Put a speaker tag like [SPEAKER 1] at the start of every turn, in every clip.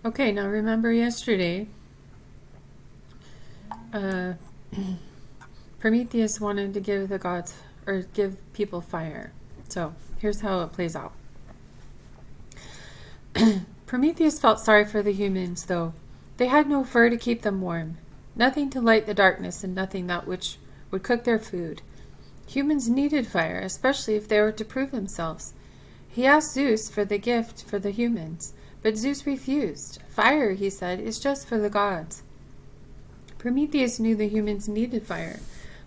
[SPEAKER 1] Okay, now remember yesterday, uh, Prometheus wanted to give the gods, or give people fire. So here's how it plays out. Prometheus felt sorry for the humans, though. They had no fur to keep them warm, nothing to light the darkness, and nothing that which would cook their food. Humans needed fire, especially if they were to prove themselves. He asked Zeus for the gift for the humans, but Zeus refused. Fire, he said, is just for the gods. Prometheus knew the humans needed fire.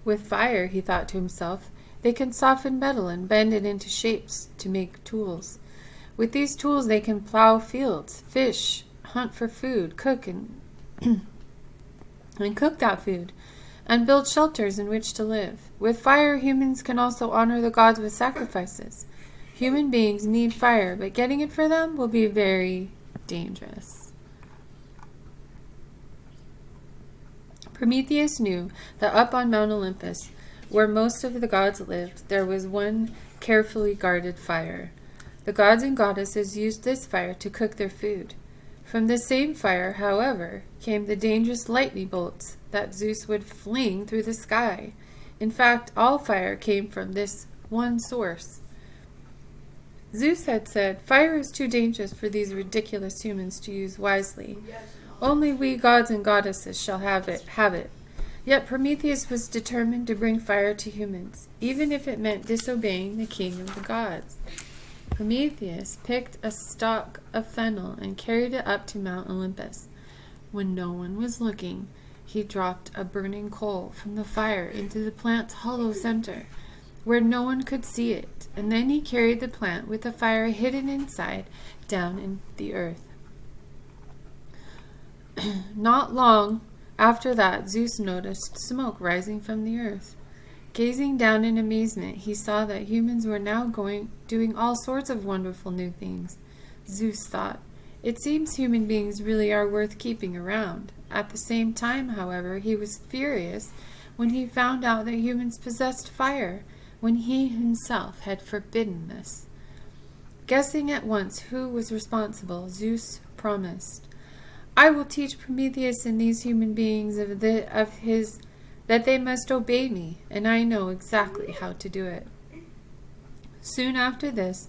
[SPEAKER 1] With fire, he thought to himself, they can soften metal and bend it into shapes to make tools. With these tools, they can plow fields, fish, hunt for food, cook and cook that food, and build shelters in which to live. With fire, humans can also honor the gods with sacrifices. Human beings need fire, but getting it for them will be very dangerous. Prometheus knew that up on Mount Olympus, where most of the gods lived, there was one carefully guarded fire. The gods and goddesses used this fire to cook their food. From the same fire, however, came the dangerous lightning bolts that Zeus would fling through the sky. In fact, all fire came from this one source. Zeus had said, "Fire is too dangerous for these ridiculous humans to use wisely. Only we gods and goddesses shall have it. Yet Prometheus was determined to bring fire to humans, even if it meant disobeying the king of the gods. Prometheus picked a stalk of fennel and carried it up to Mount Olympus. When no one was looking, he dropped a burning coal from the fire into the plant's hollow center, where no one could see it, and then he carried the plant with the fire hidden inside down in the earth. Not long after that, Zeus noticed smoke rising from the earth. Gazing down in amazement, he saw that humans were now doing all sorts of wonderful new things. Zeus thought, "It seems human beings really are worth keeping around." At the same time, however, he was furious when he found out that humans possessed fire, when he himself had forbidden this. Guessing at once who was responsible, Zeus promised, "I will teach Prometheus and these human beings that they must obey me, and I know exactly how to do it." Soon after this,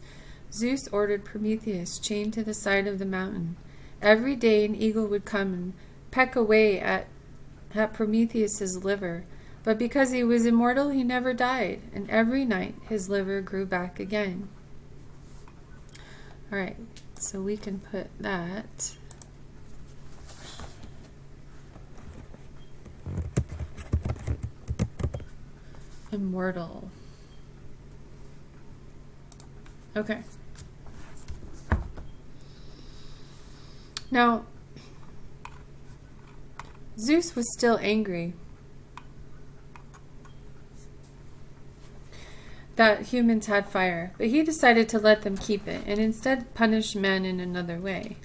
[SPEAKER 1] Zeus ordered Prometheus chained to the side of the mountain. Every day an eagle would come and peck away at Prometheus's liver, but because he was immortal, he never died, and every night his liver grew back again. All right, so we can put that. Immortal. Okay. Now, Zeus was still angry that humans had fire, but he decided to let them keep it and instead punish men in another way.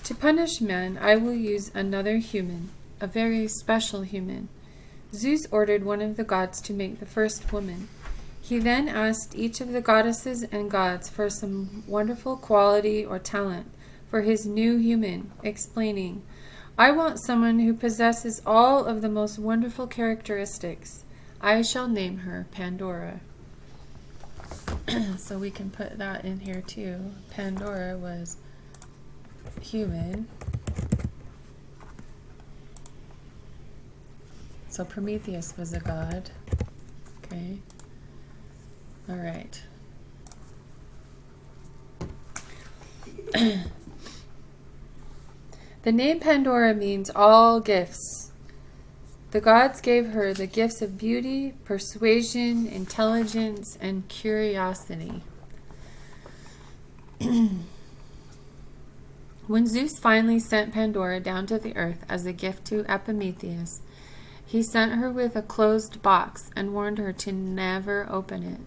[SPEAKER 1] To punish men, I will use another human, a very special human. Zeus ordered one of the gods to make the first woman. He then asked each of the goddesses and gods for some wonderful quality or talent for his new human, explaining, "I want someone who possesses all of the most wonderful characteristics. I shall name her Pandora." So we can put that in here too. Pandora was human. So Prometheus was a god. Okay. All right. The name Pandora means all gifts. The gods gave her the gifts of beauty, persuasion, intelligence, and curiosity. When Zeus finally sent Pandora down to the earth as a gift to Prometheus, he sent her with a closed box and warned her to never open it.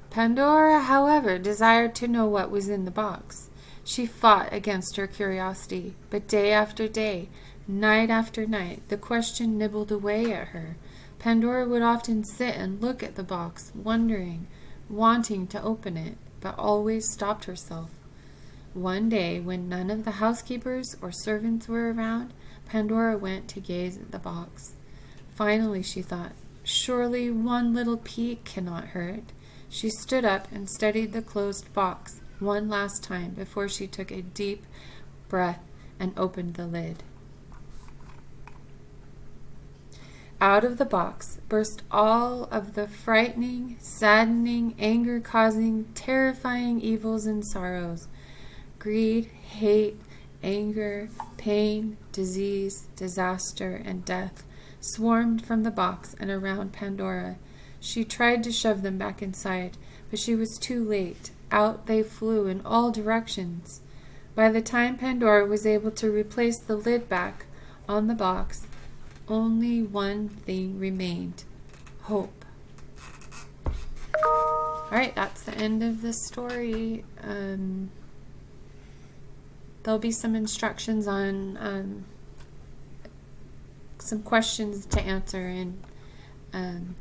[SPEAKER 1] Pandora, however, desired to know what was in the box. She fought against her curiosity, but day after day, night after night, the question nibbled away at her. Pandora would often sit and look at the box, wondering, wanting to open it, but always stopped herself. One day, when none of the housekeepers or servants were around, Pandora went to gaze at the box. Finally, she thought, surely one little peek cannot hurt. She stood up and studied the closed box one last time before she took a deep breath and opened the lid. Out of the box burst all of the frightening, saddening, anger-causing, terrifying evils and sorrows. Greed, hate, anger, pain, disease, disaster, and death swarmed from the box and around Pandora. She tried to shove them back inside, but she was too late. Out they flew in all directions. By the time Pandora was able to replace the lid back on the box, only one thing remained: hope. Alright, that's the end of the story. There'll be some instructions on some questions to answer, and